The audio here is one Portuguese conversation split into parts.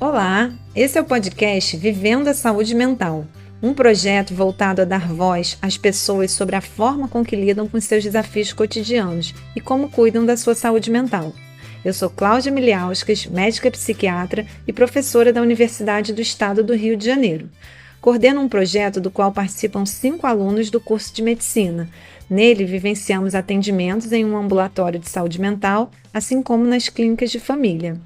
Olá, esse é o podcast Vivendo a Saúde Mental, um projeto voltado a dar voz às pessoas sobre a forma com que lidam com seus desafios cotidianos e como cuidam da sua saúde mental. Eu sou Cláudia Miliauskas, médica psiquiatra e professora da Universidade do Estado do Rio de Janeiro. Coordeno um projeto do qual participam 5 alunos do curso de medicina. Nele, vivenciamos atendimentos em um ambulatório de saúde mental, assim como nas clínicas de família.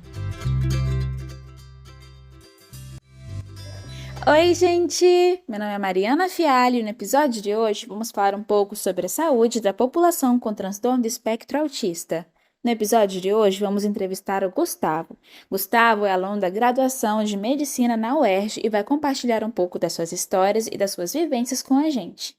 Oi, gente! Meu nome é Mariana Fialho e no episódio de hoje vamos falar um pouco sobre a saúde da população com transtorno do espectro autista. No episódio de hoje vamos entrevistar o Gustavo. Gustavo é aluno da graduação de Medicina na UERJ e vai compartilhar um pouco das suas histórias e das suas vivências com a gente.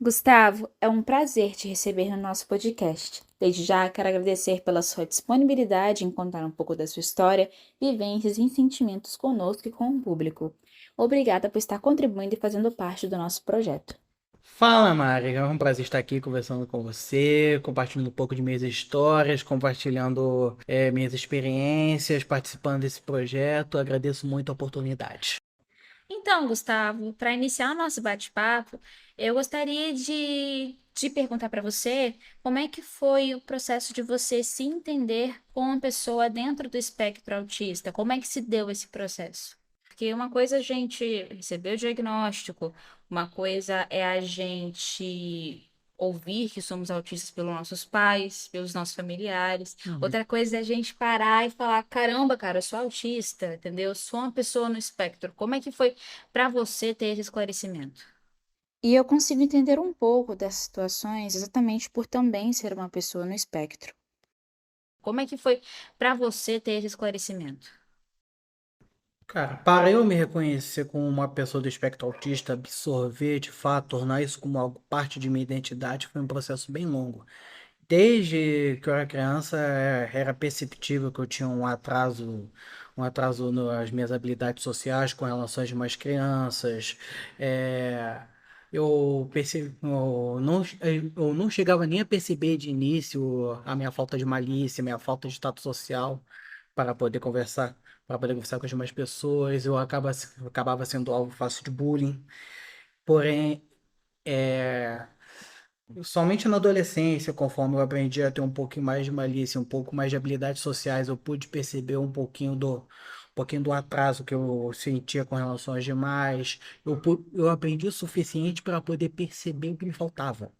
Gustavo, é um prazer te receber no nosso podcast. Desde já, quero agradecer pela sua disponibilidade em contar um pouco da sua história, vivências e sentimentos conosco e com o público. Obrigada por estar contribuindo e fazendo parte do nosso projeto. Fala, Mari. É um prazer estar aqui conversando com você, compartilhando um pouco de minhas histórias, compartilhando minhas experiências, participando desse projeto. Agradeço muito a oportunidade. Então, Gustavo, para iniciar o nosso bate-papo, eu gostaria de perguntar para você como é que foi o processo de você se entender com uma pessoa dentro do espectro autista? Como é que se deu esse processo? Porque uma coisa é a gente receber o diagnóstico, uma coisa é a gente ouvir que somos autistas pelos nossos pais, pelos nossos familiares. Uhum. Outra coisa é a gente parar e falar: caramba, cara, eu sou autista, entendeu? Eu sou uma pessoa no espectro. Como é que foi para você ter esse esclarecimento? E eu consigo entender um pouco dessas situações exatamente por também ser uma pessoa no espectro. Como é que foi para você ter esse esclarecimento? Cara, para eu me reconhecer como uma pessoa do espectro autista, absorver, de fato, tornar isso como algo parte de minha identidade, foi um processo bem longo. Desde que eu era criança, era perceptível que eu tinha um atraso nas minhas habilidades sociais com relação às demais crianças. É, eu não chegava nem a perceber de início a minha falta de malícia, a minha falta de tato social para poder conversar, para poder conversar com as demais pessoas. Acabava sendo alvo fácil de bullying. Porém, é, somente na adolescência, conforme eu aprendi a ter um pouquinho mais de malícia, um pouco mais de habilidades sociais, eu pude perceber um pouquinho do atraso que eu sentia com relação aos demais. Eu aprendi o suficiente para poder perceber o que me faltava.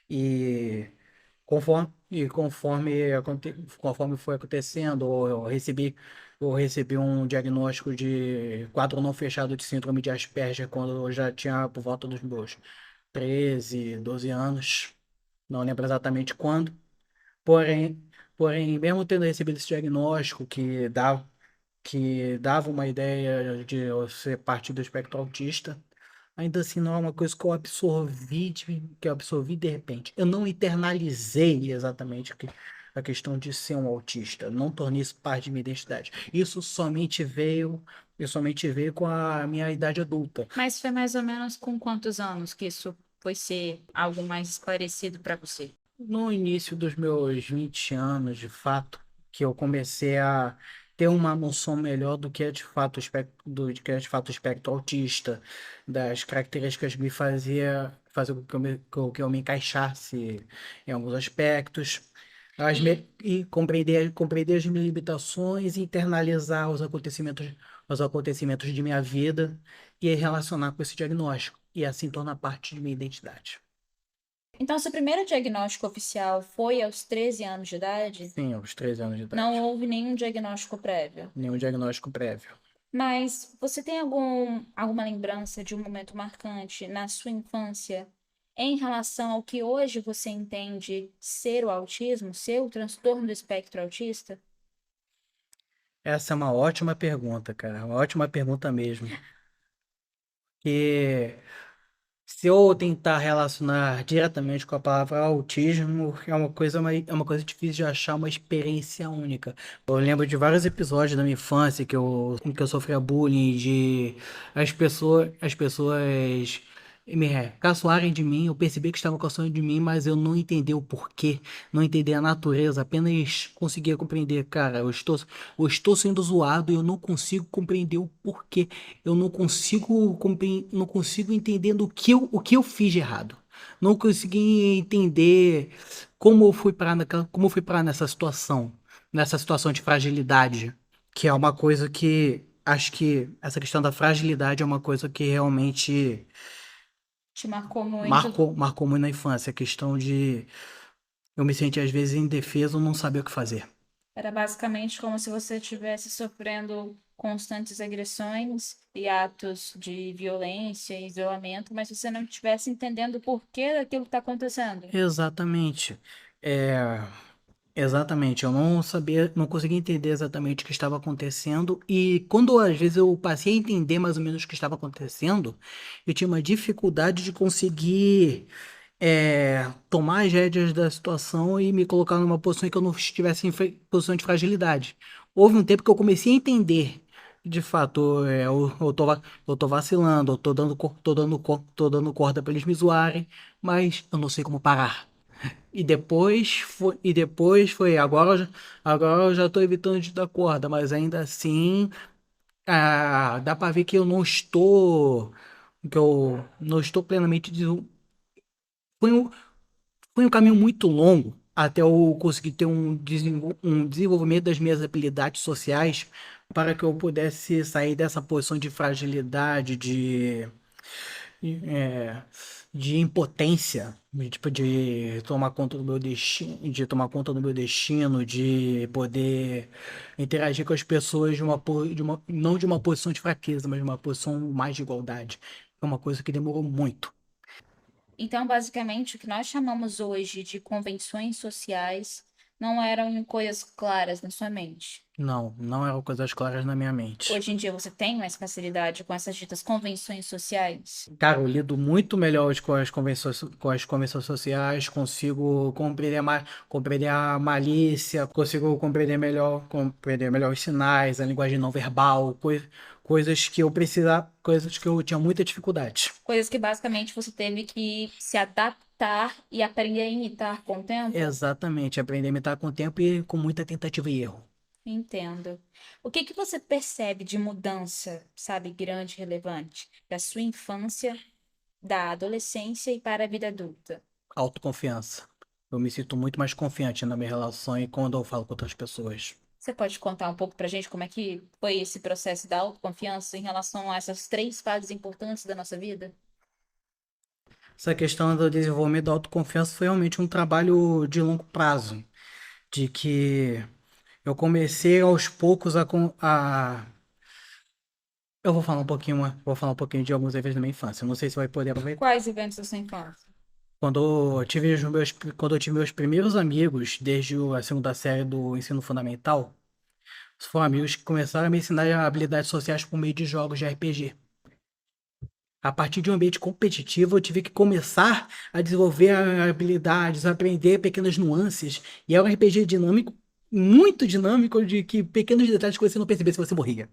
E conforme foi acontecendo, eu recebi um diagnóstico de quadro não fechado de síndrome de Asperger quando eu já tinha por volta dos meus 13, 12 anos, não lembro exatamente quando. Porém, porém, mesmo tendo recebido esse diagnóstico que dava uma ideia de eu ser parte do espectro autista, ainda assim não é uma coisa que eu absorvi, que eu absorvi de repente. Eu não internalizei exatamente a questão de ser um autista, não tornei isso parte de minha identidade. Isso somente veio com a minha idade adulta. Mas foi mais ou menos com quantos anos que isso foi ser algo mais esclarecido para você? No início dos meus 20 anos, de fato, que eu comecei a ter uma noção melhor do que é de fato do que é de fato o espectro autista, das características que me fazer com que eu me encaixasse em alguns aspectos, e compreender as minhas limitações e internalizar os acontecimentos de minha vida e relacionar com esse diagnóstico, e assim tornar parte de minha identidade. Então, seu primeiro diagnóstico oficial foi aos 13 anos de idade? Sim, aos 13 anos de Não idade. houve nenhum diagnóstico prévio. Nenhum diagnóstico prévio. Mas você tem alguma lembrança de um momento marcante na sua infância em relação ao que hoje você entende ser o autismo, ser o transtorno do espectro autista? Essa é uma ótima pergunta, cara. Uma ótima pergunta mesmo. Que se eu tentar relacionar diretamente com a palavra autismo, é uma coisa difícil de achar uma experiência única. Eu lembro de vários episódios da minha infância em que eu sofria bullying, de as pessoas caçoarem de mim, eu percebi que estavam caçoando de mim, mas eu não entendi o porquê, não entendi a natureza, apenas conseguia compreender, cara, eu estou sendo zoado e eu não consigo compreender o porquê, eu não consigo não consigo entender o que eu fiz de errado, não consegui entender como eu fui parar nessa situação de fragilidade, que é uma coisa que acho que essa questão da fragilidade é uma coisa que realmente Te marcou muito? marcou muito na infância, a questão de eu me sentir às vezes indefeso, não saber o que fazer. Era basicamente como se você estivesse sofrendo constantes agressões e atos de violência e isolamento, mas você não estivesse entendendo o porquê daquilo que está acontecendo. Exatamente. É, exatamente, eu não sabia, não conseguia entender exatamente o que estava acontecendo e quando às vezes eu passei a entender mais ou menos o que estava acontecendo, eu tinha uma dificuldade de conseguir tomar as rédeas da situação e me colocar numa posição em que eu não estivesse em posição de fragilidade. Houve um tempo que eu comecei a entender, de fato, eu tô vacilando, eu tô dando corda para eles me zoarem, mas eu não sei como parar. E depois foi, agora eu já tô evitando de dar corda, mas ainda assim, dá para ver que eu não estou plenamente. Foi um, Foi um caminho muito longo até eu conseguir ter um desenvolvimento das minhas habilidades sociais para que eu pudesse sair dessa posição de fragilidade, é, de impotência, tipo, de tomar conta do meu destino, de poder interagir com as pessoas não de uma posição de fraqueza, mas de uma posição mais de igualdade. É uma coisa que demorou muito. Então, basicamente, o que nós chamamos hoje de convenções sociais não eram coisas claras na sua mente. Não, não eram coisas claras na minha mente. Hoje em dia você tem mais facilidade com essas ditas convenções sociais? Cara, eu lido muito melhor com as convenções sociais, consigo compreender a malícia, consigo compreender melhor os sinais, a linguagem não verbal, coisas que eu tinha muita dificuldade. Coisas que basicamente você teve que se adaptar e aprender a imitar com o tempo? Exatamente, aprender a imitar com o tempo e com muita tentativa e erro. Entendo. O que que você percebe de mudança, sabe, grande, e relevante, da sua infância, da adolescência e para a vida adulta? Autoconfiança. Eu me sinto muito mais confiante na minha relação e quando eu falo com outras pessoas. Você pode contar um pouco pra gente como é que foi esse processo da autoconfiança em relação a essas três fases importantes da nossa vida? Essa questão do desenvolvimento da autoconfiança foi realmente um trabalho de longo prazo, de que eu comecei aos poucos eu vou falar um pouquinho de alguns eventos da minha infância. Não sei se vai poder aproveitar. Quais eventos da sua infância? Quando eu tive meus primeiros amigos, desde a segunda série do ensino fundamental, foram amigos que começaram a me ensinar habilidades sociais por meio de jogos de RPG. A partir de um ambiente competitivo, eu tive que começar a desenvolver habilidades, aprender pequenas nuances. E é um RPG dinâmico, muito dinâmico, de que pequenos detalhes que você não percebia se você morria.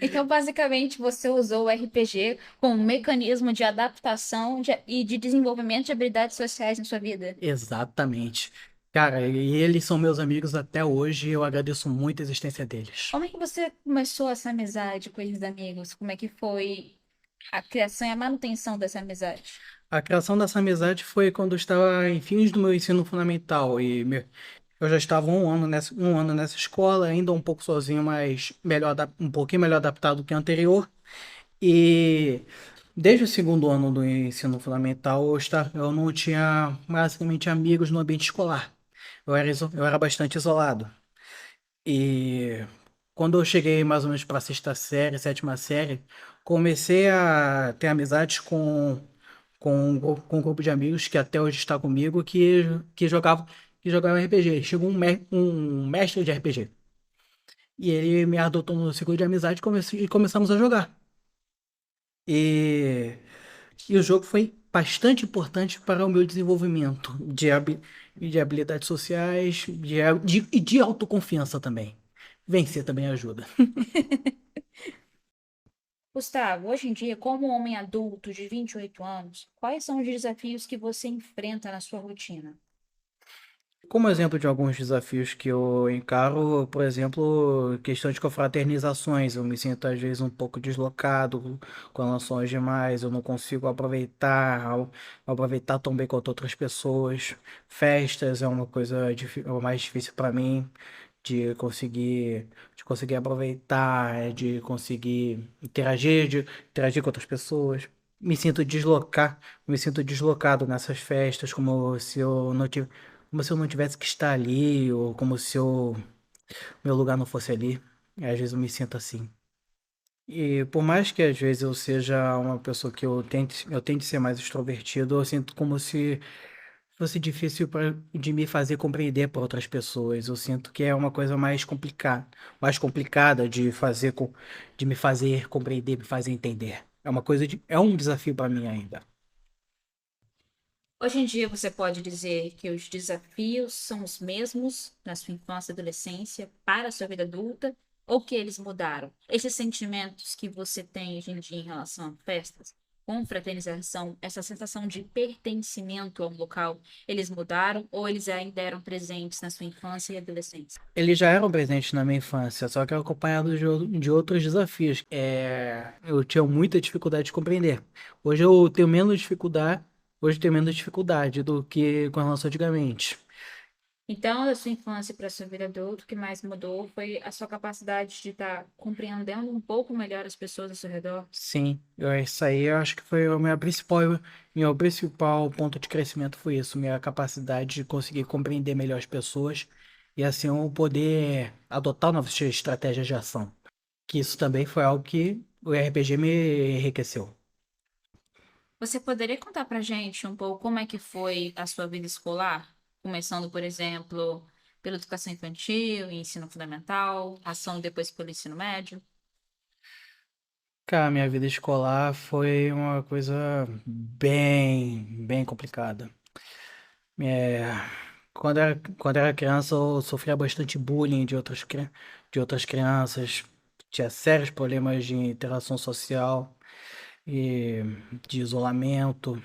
Então, basicamente, você usou o RPG como um mecanismo de adaptação e de desenvolvimento de habilidades sociais na sua vida. Exatamente. Cara, e eles são meus amigos até hoje e eu agradeço muito a existência deles. Como é que você começou essa amizade com esses amigos? Como é que foi a criação e a manutenção dessa amizade? A criação dessa amizade foi quando eu estava em fins do meu ensino fundamental eu já estava um ano nessa escola, ainda um pouco sozinho, mas um pouquinho melhor adaptado do que o anterior. E desde o segundo ano do ensino fundamental, eu não tinha basicamente amigos no ambiente escolar. Eu era bastante isolado. E quando eu cheguei mais ou menos para a sexta série, sétima série, comecei a ter amizades com um grupo de amigos que até hoje está comigo que jogavam RPG. Chegou um mestre de RPG. E ele me adotou no ciclo de amizade e começamos a jogar. E, e o jogo foi bastante importante para o meu desenvolvimento de habilidades sociais e de autoconfiança também. Vencer também ajuda. Gustavo, hoje em dia, como homem adulto de 28 anos, quais são os desafios que você enfrenta na sua rotina? Como exemplo de alguns desafios que eu encaro, por exemplo, questão de confraternizações, eu me sinto às vezes um pouco deslocado com relação às demais, eu não consigo aproveitar tão bem quanto outras pessoas. Festas é uma coisa é o mais difícil para mim de conseguir aproveitar, de conseguir interagir com outras pessoas. Me sinto deslocado nessas festas, como se eu não tivesse que estar ali, ou como se meu lugar não fosse ali. E às vezes eu me sinto assim. E por mais que às vezes eu seja uma pessoa que eu tente ser mais extrovertido, eu sinto como se fosse difícil de me fazer compreender por outras pessoas. Eu sinto que é uma coisa mais complicada de me fazer compreender, me fazer entender. É um desafio para mim ainda. Hoje em dia, você pode dizer que os desafios são os mesmos na sua infância e adolescência para a sua vida adulta, ou que eles mudaram? Esses sentimentos que você tem hoje em dia em relação a festas, confraternização, essa sensação de pertencimento ao local, eles mudaram ou eles ainda eram presentes na sua infância e adolescência? Eles já eram presentes na minha infância, só que acompanhado de outros desafios. Eu tinha muita dificuldade de compreender. Hoje eu tenho menos dificuldade, hoje eu tenho menos dificuldade do que com relação antigamente. Então, da sua infância para a sua vida adulta, o que mais mudou foi a sua capacidade de estar compreendendo um pouco melhor as pessoas ao seu redor. Sim, isso aí eu acho que foi meu principal ponto de crescimento foi isso, minha capacidade de conseguir compreender melhor as pessoas e assim eu poder adotar novas estratégias de ação. Que isso também foi algo que o RPG me enriqueceu. Você poderia contar pra gente um pouco como é que foi a sua vida escolar? Começando, por exemplo, pela educação infantil, ensino fundamental, ação depois pelo ensino médio? Cara, minha vida escolar foi uma coisa bem complicada. É, quando era criança, eu sofria bastante bullying de outras crianças. Tinha sérios problemas de interação social e de isolamento.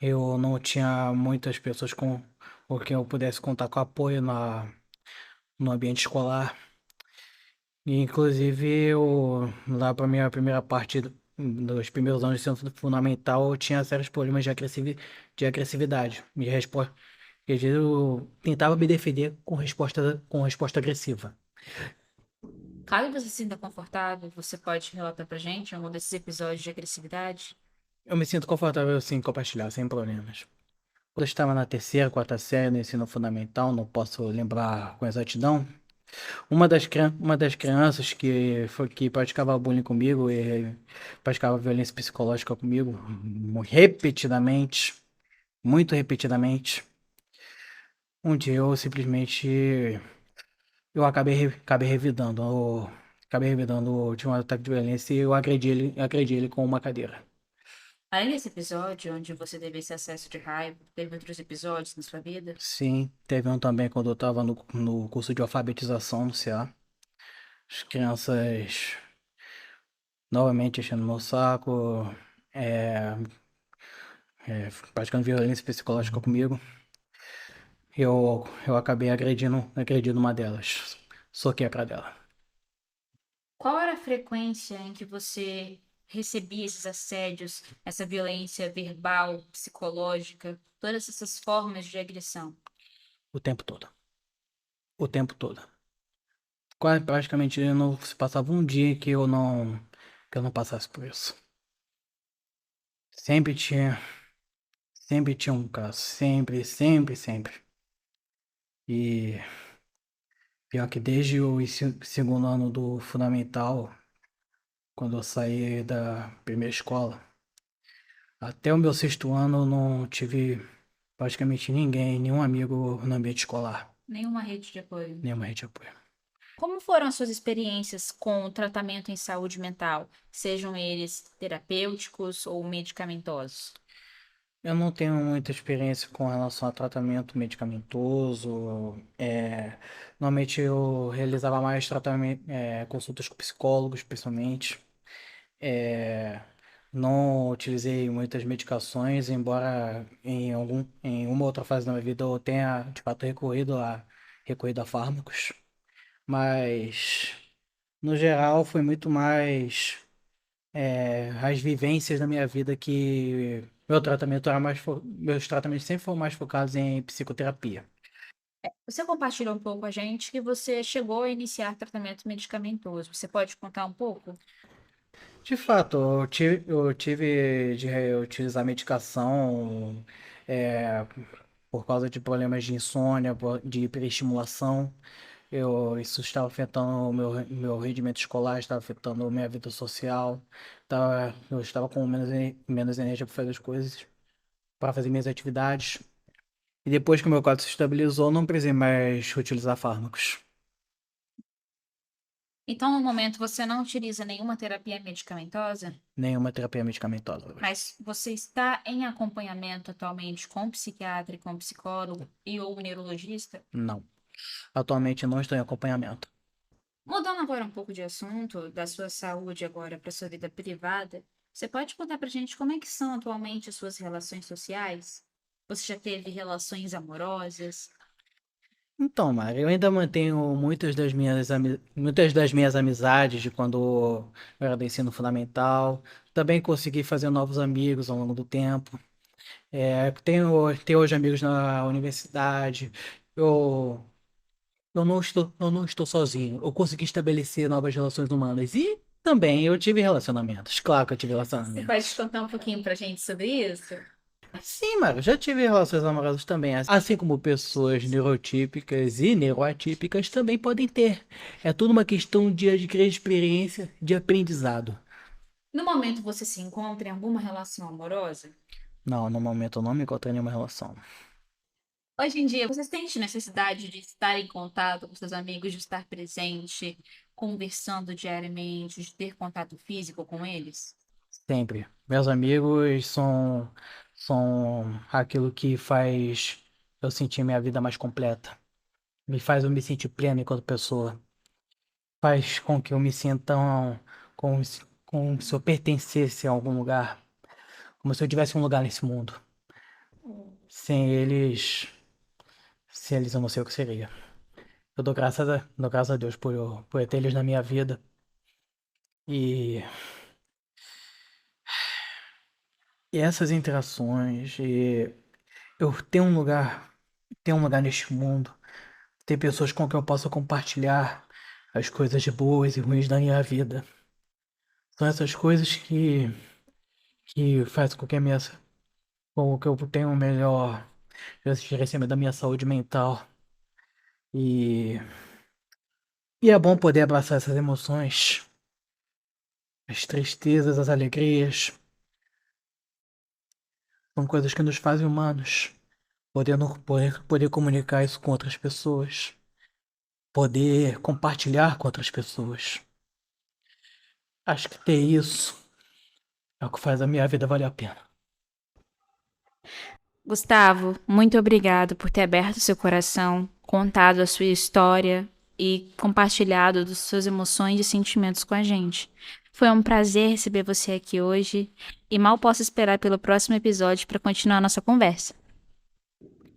Eu não tinha muitas pessoas com quem eu pudesse contar com apoio no ambiente escolar. E, inclusive, lá para minha primeira parte dos primeiros anos de ensino fundamental, eu tinha sérios problemas de agressividade. E às vezes eu tentava me defender com resposta agressiva. Caso você se sinta confortável, você pode relatar pra gente algum desses episódios de agressividade? Eu me sinto confortável assim em compartilhar, sem problemas. Quando eu estava na terceira, quarta série no ensino fundamental, não posso lembrar com exatidão, uma das crianças que praticava bullying comigo e praticava violência psicológica comigo repetidamente, muito repetidamente. Um dia eu simplesmente eu acabei revidando o último ataque de violência e eu agredi ele com uma cadeira. Além desse episódio, onde você teve esse acesso de raiva, teve outros episódios na sua vida? Sim, teve um também quando eu estava no curso de alfabetização no CA. As crianças novamente enchendo meu saco, é, praticando violência psicológica comigo. Eu acabei agredindo uma delas. Soquei a cara dela. Qual era a frequência em que você recebia esses assédios, essa violência verbal, psicológica, todas essas formas de agressão? O tempo todo. O tempo todo. Quase praticamente não se passava um dia que eu não passasse por isso. Sempre tinha, sempre tinha um caso. Sempre. E pior que desde o segundo ano do fundamental, quando eu saí da primeira escola, até o meu sexto ano eu não tive praticamente ninguém, nenhum amigo no ambiente escolar, Nenhuma rede de apoio. nenhuma rede de apoio. Como foram as suas experiências com o tratamento em saúde mental, sejam eles terapêuticos ou medicamentosos? Eu não tenho muita experiência com relação a tratamento medicamentoso. Normalmente eu realizava mais consultas com psicólogos, principalmente. É, não utilizei muitas medicações, embora em uma outra fase da minha vida eu tenha, de fato, recorrido a fármacos. Mas, no geral, foi muito mais as vivências da minha vida que meus tratamentos sempre foram mais focados em psicoterapia. Você compartilhou um pouco com a gente que você chegou a iniciar tratamento medicamentoso. Você pode contar um pouco? De fato, eu tive de utilizar medicação é, por causa de problemas de insônia, de hiperestimulação. Isso estava afetando o meu rendimento escolar, estava afetando a minha vida social. Eu estava com menos energia para fazer as coisas, para fazer minhas atividades. E depois que o meu quadro se estabilizou, não precisei mais utilizar fármacos. Então, no momento, você não utiliza nenhuma terapia medicamentosa, Nenhuma terapia medicamentosa. mas você está em acompanhamento atualmente com um psiquiatra, e com um psicólogo e ou neurologista? Não. Atualmente não estou em acompanhamento. Mudando agora um pouco de assunto, da sua saúde agora para sua vida privada, você pode contar pra gente como é que são atualmente as suas relações sociais? Você já teve relações amorosas? Então, Mari, eu ainda mantenho muitas das minhas amizades de quando eu era do ensino fundamental. Também consegui fazer novos amigos ao longo do tempo. Tenho hoje amigos na universidade. Eu, eu não estou sozinho. Eu consegui estabelecer novas relações humanas. E também eu tive relacionamentos. Claro que eu tive Você relacionamentos. pode contar um pouquinho pra gente sobre isso? Sim, Mara, já tive relações amorosas também, assim como pessoas neurotípicas e neuroatípicas também podem ter. É tudo uma questão de adquirir experiência, de aprendizado. No momento você se encontra em alguma relação amorosa? Não, no momento eu não me encontro em nenhuma relação. Hoje em dia, você sente necessidade de estar em contato com seus amigos, de estar presente, conversando diariamente, de ter contato físico com eles? Sempre. Meus amigos são aquilo que faz eu sentir minha vida mais completa. Me faz eu me sentir pleno enquanto pessoa. Faz com que eu me sinta como se eu pertencesse a algum lugar. Como se eu tivesse um lugar nesse mundo. Sem eles, sem eles eu não sei o que seria. Dou graças a Deus por ter eles na minha vida. E, e essas interações, e eu ter um lugar neste mundo, ter pessoas com quem eu possa compartilhar as coisas de boas e ruins da minha vida. São essas coisas que fazem com que eu tenha um melhor gerenciamento da minha saúde mental. E, e é bom poder abraçar essas emoções, as tristezas, as alegrias. São coisas que nos fazem humanos. Poder comunicar isso com outras pessoas. Poder compartilhar com outras pessoas. Acho que ter isso é o que faz a minha vida valer a pena. Gustavo, muito obrigado por ter aberto seu coração, contado a sua história e compartilhado das suas emoções e sentimentos com a gente. Foi um prazer receber você aqui hoje e mal posso esperar pelo próximo episódio para continuar a nossa conversa.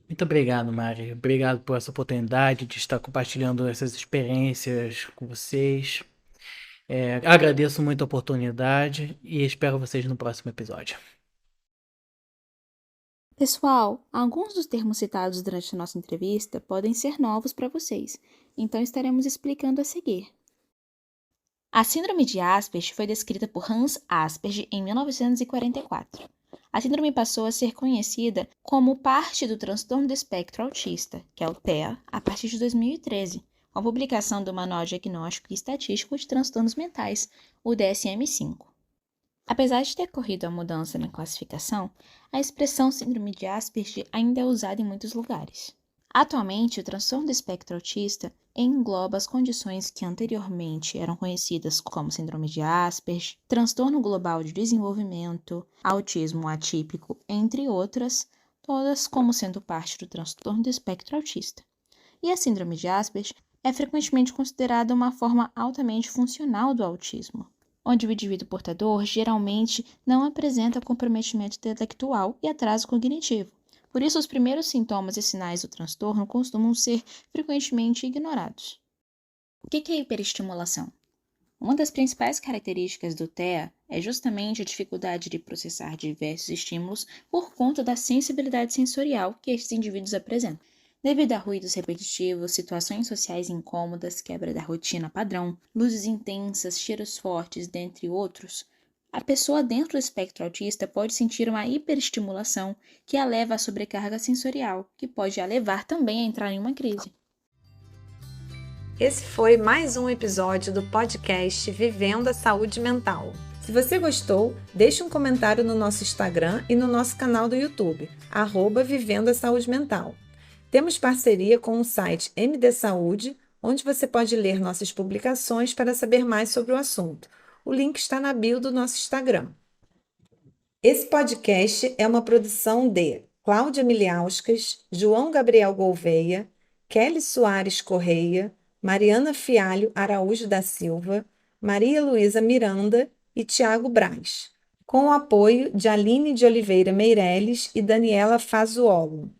Muito obrigado, Mari. Obrigado por essa oportunidade de estar compartilhando essas experiências com vocês. Agradeço muito a oportunidade e espero vocês no próximo episódio. Pessoal, alguns dos termos citados durante a nossa entrevista podem ser novos para vocês, então estaremos explicando a seguir. A síndrome de Asperger foi descrita por Hans Asperger em 1944. A síndrome passou a ser conhecida como parte do transtorno do espectro autista, que é o TEA, a partir de 2013, com a publicação do Manual Diagnóstico e Estatístico de Transtornos Mentais, o DSM-5. Apesar de ter ocorrido a mudança na classificação, a expressão síndrome de Asperger ainda é usada em muitos lugares. Atualmente, o transtorno do espectro autista engloba as condições que anteriormente eram conhecidas como síndrome de Asperger, transtorno global de desenvolvimento, autismo atípico, entre outras, todas como sendo parte do transtorno do espectro autista. E a síndrome de Asperger é frequentemente considerada uma forma altamente funcional do autismo, onde o indivíduo portador geralmente não apresenta comprometimento intelectual e atraso cognitivo. Por isso, os primeiros sintomas e sinais do transtorno costumam ser frequentemente ignorados. O que é hiperestimulação? Uma das principais características do TEA é justamente a dificuldade de processar diversos estímulos por conta da sensibilidade sensorial que estes indivíduos apresentam. Devido a ruídos repetitivos, situações sociais incômodas, quebra da rotina padrão, luzes intensas, cheiros fortes, dentre outros, a pessoa dentro do espectro autista pode sentir uma hiperestimulação que a leva à sobrecarga sensorial, que pode a levar também a entrar em uma crise. Esse foi mais um episódio do podcast Vivendo a Saúde Mental. Se você gostou, deixe um comentário no nosso Instagram e no nosso canal do YouTube, @Vivendo a Saúde Mental. Temos parceria com o site MD Saúde, onde você pode ler nossas publicações para saber mais sobre o assunto. O link está na bio do nosso Instagram. Esse podcast é uma produção de Cláudia Miliauskas, João Gabriel Gouveia, Kelly Soares Correia, Mariana Fialho Araújo da Silva, Maria Luísa Miranda e Tiago Braz, com o apoio de Aline de Oliveira Meireles e Daniela Fazuolo.